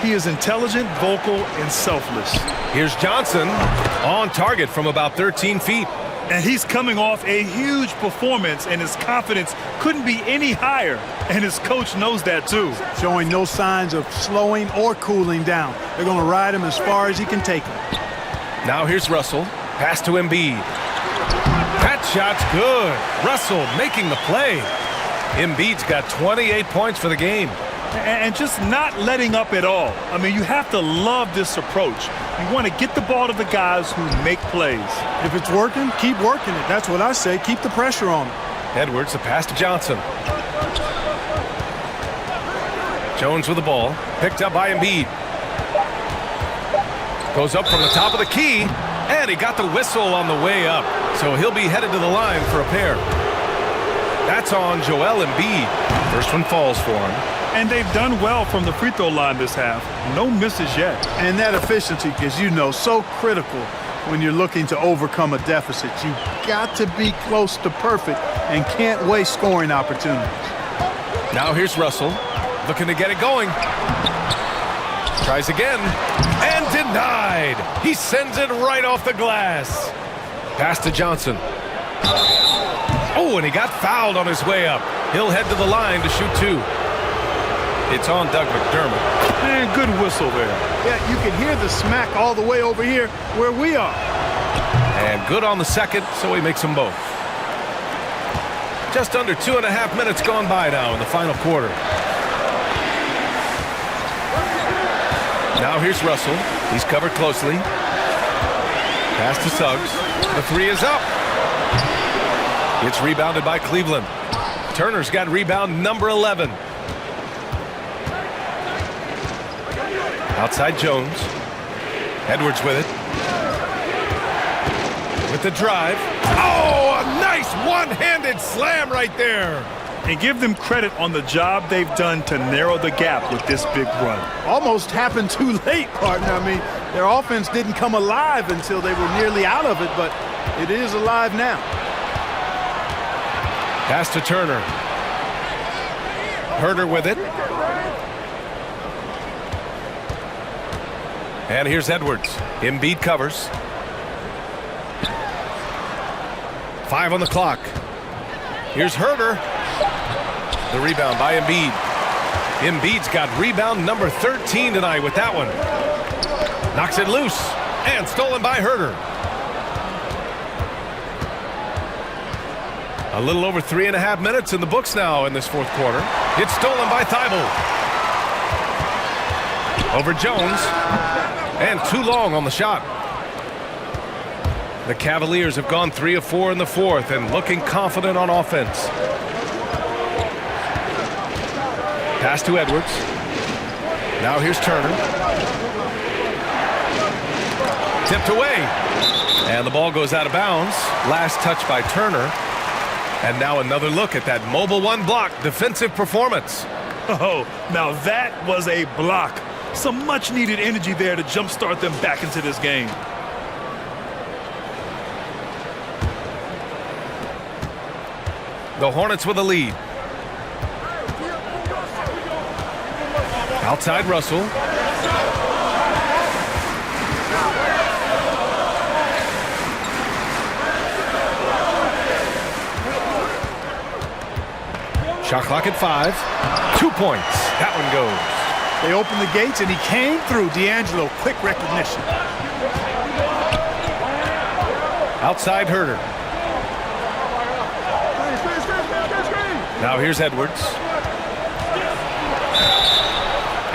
He is intelligent, vocal, and selfless. Here's Johnson on target from about 13 feet. And he's coming off a huge performance, and his confidence couldn't be any higher. And his coach knows that, too. Showing no signs of slowing or cooling down. They're going to ride him as far as he can take him. Now here's Russell. Pass to Embiid. That shot's good. Russell making the play. Embiid's got 28 points for the game. And just not letting up at all. I mean, you have to love this approach. You want to get the ball to the guys who make plays. If it's working, keep working it. That's what I say. Keep the pressure on him. Edwards, a pass to Johnson. Jones with the ball. Picked up by Embiid. Goes up from the top of the key. And he got the whistle on the way up. So he'll be headed to the line for a pair. That's on Joel Embiid. First one falls for him. And they've done well from the free throw line this half. No misses yet. And that efficiency, as you know, so critical when you're looking to overcome a deficit. You've got to be close to perfect and can't waste scoring opportunities. Now here's Russell, looking to get it going. Tries again, and denied. He sends it right off the glass. Pass to Johnson. Oh, and he got fouled on his way up. He'll head to the line to shoot two. It's on Doug McDermott. And good whistle there. Yeah, you can hear the smack all the way over here where we are. And good on the second, so he makes them both. Just under 2.5 minutes gone by now in the final quarter. Now here's Russell. He's covered closely. Pass to Suggs. The three is up. It's rebounded by Cleveland. Turner's got rebound number 11. Outside Jones. Edwards with it. With the drive. Oh, a nice one-handed slam right there. And give them credit on the job they've done to narrow the gap with this big run. Almost happened too late, partner. I mean, their offense didn't come alive until they were nearly out of it, but it is alive now. Pass to Turner. Huerter with it. And here's Edwards. Embiid covers. 5 on the clock. Here's Huerter. The rebound by Embiid. Embiid's got rebound number 13 tonight with that one. Knocks it loose. And stolen by Herder. A little over 3.5 minutes in the books now in this fourth quarter. It's stolen by Thibault. Over Jones. And too long on the shot. The Cavaliers have gone 3 of 4 in the fourth and looking confident on offense. Pass to Edwards. Now here's Turner. Tipped away. And the ball goes out of bounds. Last touch by Turner. And now another look at that mobile one block defensive performance. Oh, now that was a block. Some much needed energy there to jumpstart them back into this game. The Hornets with a lead. Outside Russell. Shot clock at 5. 2 points. That one goes. They opened the gates, and he came through. D'Angelo, quick recognition. Outside Herder. Now here's Edwards.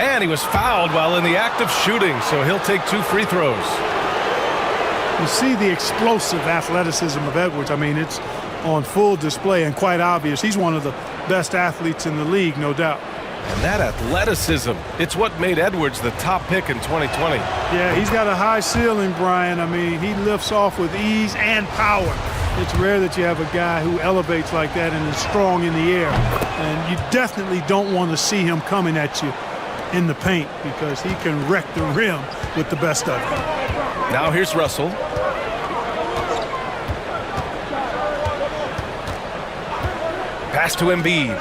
And he was fouled while in the act of shooting, so he'll take 2 free throws. You see the explosive athleticism of Edwards. I mean, it's on full display and quite obvious. He's one of the best athletes in the league, no doubt. And that athleticism, it's what made Edwards the top pick in 2020. Yeah, he's got a high ceiling, Brian. I mean, he lifts off with ease and power. It's rare that you have a guy who elevates like that and is strong in the air. And you definitely don't want to see him coming at you in the paint because he can wreck the rim with the best of them. Now here's Russell. Pass to Embiid.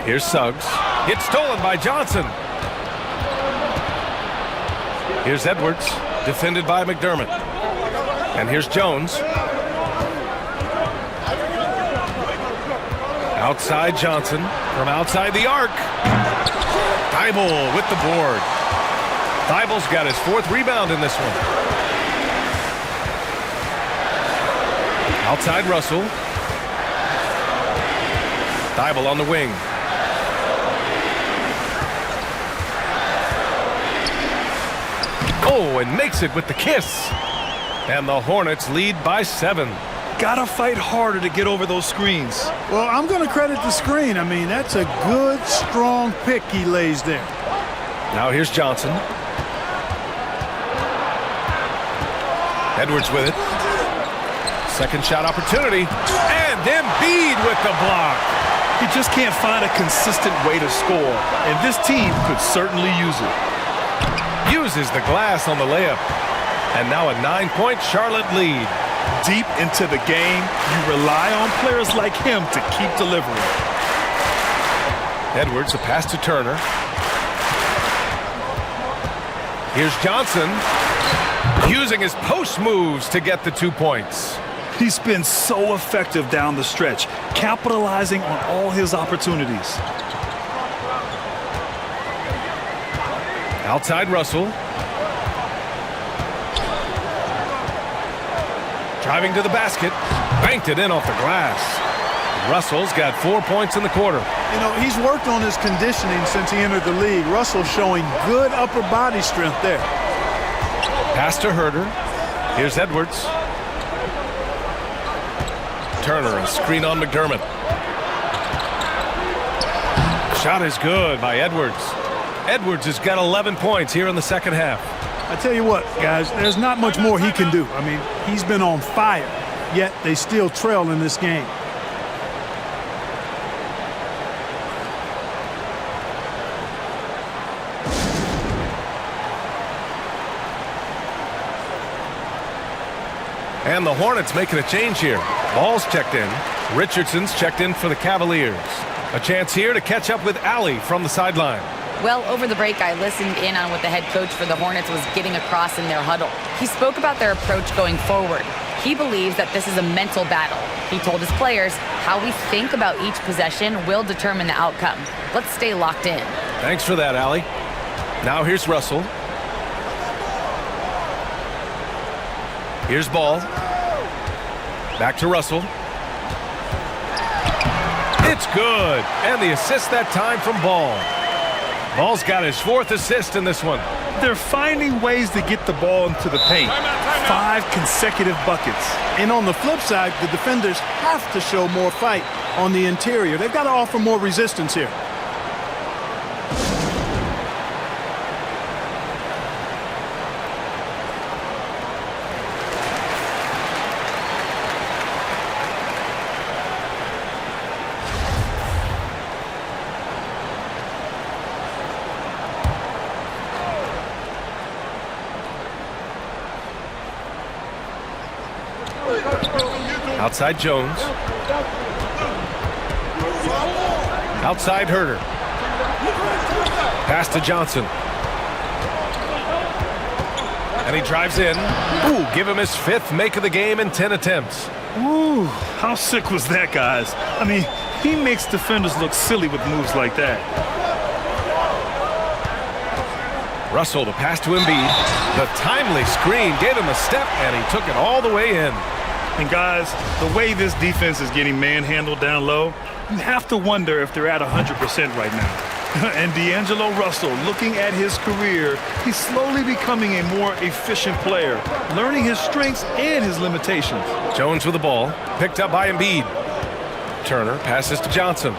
Here's Suggs. It's stolen by Johnson. Here's Edwards, defended by McDermott. And here's Jones. Outside Johnson from outside the arc. Thibault with the board. Thibault's got his 4th rebound in this one. Outside Russell. Thibault on the wing. Oh, and makes it with the kiss. And the Hornets lead by 7. Gotta fight harder to get over those screens. Well, I'm going to credit the screen. I mean, that's a good, strong pick he lays there. Now here's Johnson. Edwards with it. Second shot opportunity. And Embiid with the block. He just can't find a consistent way to score, and this team could certainly use it. Uses the glass on the layup. And now a 9-point Charlotte lead. Deep into the game, you rely on players like him to keep delivering. Edwards, a pass to Turner. Here's Johnson. Using his post moves to get the 2 points. He's been so effective down the stretch, capitalizing on all his opportunities. Outside Russell. Driving to the basket. Banked it in off the glass. Russell's got 4 points in the quarter. You know, he's worked on his conditioning since he entered the league. Russell showing good upper body strength there. Pass to Herder. Here's Edwards. Turner, a screen on McDermott. Shot is good by Edwards. Edwards has got 11 points here in the second half. I tell you what, guys, there's not much more he can do. I mean, he's been on fire, yet they still trail in this game. And the Hornets making a change here. Ball's checked in. Richardson's checked in for the Cavaliers. A chance here to catch up with Allie from the sideline. Well, over the break, I listened in on what the head coach for the Hornets was getting across in their huddle. He spoke about their approach going forward. He believes that this is a mental battle. He told his players how we think about each possession will determine the outcome. Let's stay locked in. Thanks for that, Allie. Now here's Russell. Here's Ball. Back to Russell. It's good. And the assist that time from Ball. Ball's got his 4th assist in this one. They're finding ways to get the ball into the paint. 5 consecutive buckets. And on the flip side, the defenders have to show more fight on the interior. They've got to offer more resistance here. Outside Jones. Outside Herter. Pass to Johnson. And he drives in. Ooh, give him his 5th make of the game in 10 attempts. Ooh, how sick was that, guys? I mean, he makes defenders look silly with moves like that. Russell, the pass to Embiid. The timely screen gave him a step, and he took it all the way in. And guys, the way this defense is getting manhandled down low, you have to wonder if they're at 100% right now. And D'Angelo Russell, looking at his career, he's slowly becoming a more efficient player, learning his strengths and his limitations. Jones with the ball, picked up by Embiid. Turner passes to Johnson.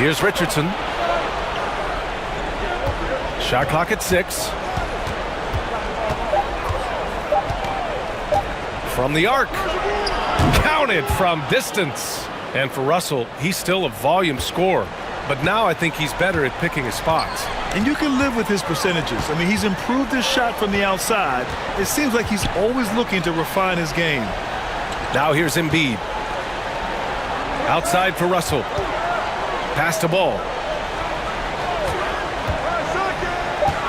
Here's Richardson. Shot clock at 6. From the arc. Counted from distance. And for Russell, he's still a volume scorer. But now I think he's better at picking his spots. And you can live with his percentages. I mean, he's improved his shot from the outside. It seems like he's always looking to refine his game. Now here's Embiid. Outside for Russell. Pass to Ball.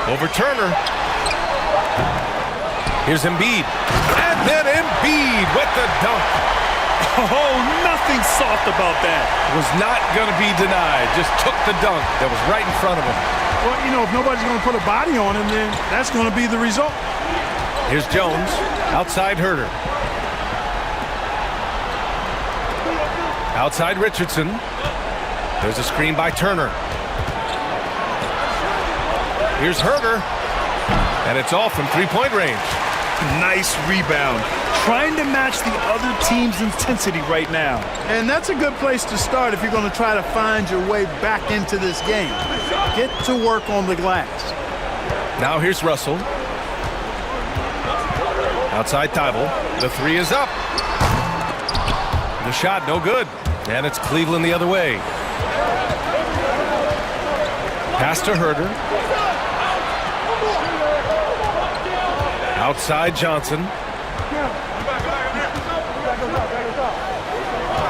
Over Turner. Here's Embiid. And then Embiid with the dunk. Oh, nothing soft about that. Was not going to be denied. Just took the dunk that was right in front of him. Well, you know, if nobody's going to put a body on him, then that's going to be the result. Here's Jones. Outside Herter. Outside Richardson. There's a screen by Turner. Here's Herter. And it's all from three-point range. Nice rebound. Trying to match the other team's intensity right now. And that's a good place to start if you're going to try to find your way back into this game. Get to work on the glass. Now here's Russell. Outside Thibault. The 3 is up. The shot no good. And it's Cleveland the other way. Pass to Herter. Outside Johnson.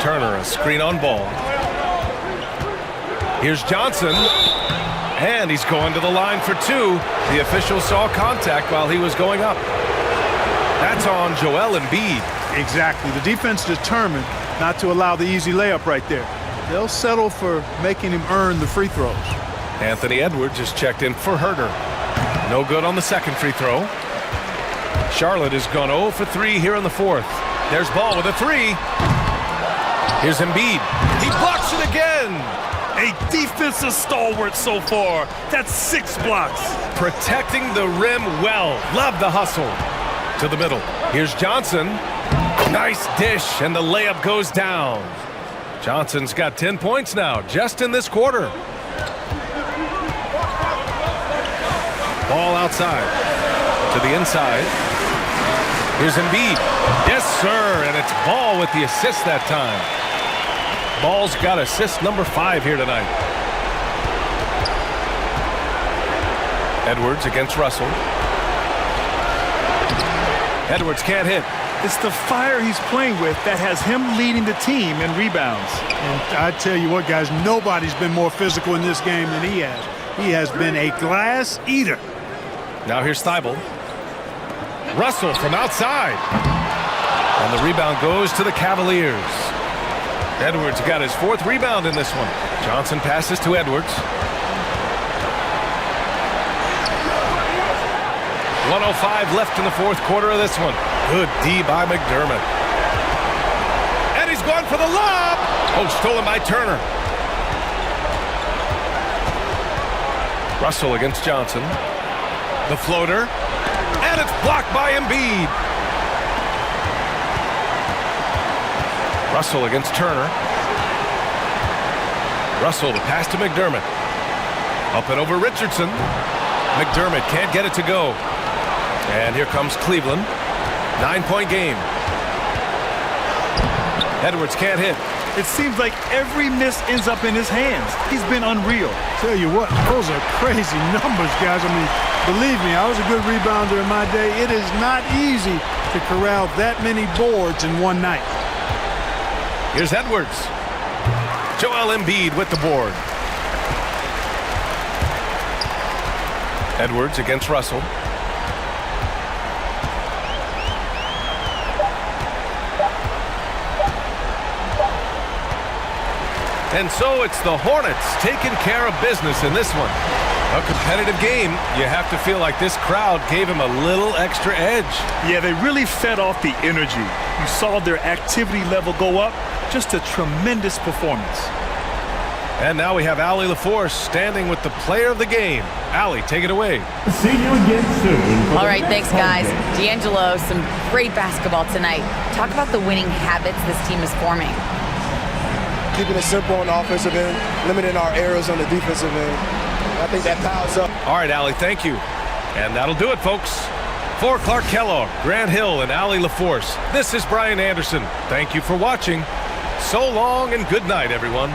Turner, a screen on Ball. Here's Johnson. And he's going to the line for 2. The official saw contact while he was going up. That's on Joel Embiid. Exactly. The defense determined not to allow the easy layup right there. They'll settle for making him earn the free throws. Anthony Edwards just checked in for Herter. No good on the second free throw. Charlotte has gone 0 for 3 here in the 4th. There's Ball with a 3. Here's Embiid. He blocks it again. A defensive stalwart so far. That's 6 blocks. Protecting the rim well. Love the hustle. To the middle. Here's Johnson. Nice dish, and the layup goes down. Johnson's got 10 points now, just in this quarter. Ball outside. To the inside. Here's Embiid. Yes, sir, and it's Ball with the assist that time. Ball's got assist number 5 here tonight. Edwards against Russell. Edwards can't hit. It's the fire he's playing with that has him leading the team in rebounds. And I tell you what, guys, nobody's been more physical in this game than he has. He has been a glass eater. Now here's Thibault. Russell from outside. And the rebound goes to the Cavaliers. Edwards got his 4th rebound in this one. Johnson passes to Edwards. 1:05 left in the fourth quarter of this one. Good D by McDermott. And he's gone for the lob. Oh, stolen by Turner. Russell against Johnson. The floater. And it's blocked by Embiid. Russell against Turner. Russell, the pass to McDermott. Up and over Richardson. McDermott can't get it to go. And here comes Cleveland. 9-point game. Edwards can't hit. It seems like every miss ends up in his hands. He's been unreal. Tell you what, those are crazy numbers, guys. I mean, believe me, I was a good rebounder in my day. It is not easy to corral that many boards in one night. Here's Edwards. Joel Embiid with the board. Edwards against Russell. And so it's the Hornets taking care of business in this one. A competitive game. You have to feel like this crowd gave him a little extra edge. Yeah, they really fed off the energy. You saw their activity level go up. Just a tremendous performance. And now we have Allie LaForce standing with the player of the game. Allie, take it away. See you again soon. All right, thanks, guys. D'Angelo, some great basketball tonight. Talk about the winning habits this team is forming. Keeping it simple on the offensive end, limiting our errors on the defensive end. I think that piles up. All right, Allie, thank you. And that'll do it, folks. For Clark Kellogg, Grant Hill, and Allie LaForce, this is Brian Anderson. Thank you for watching. So long and good night, everyone.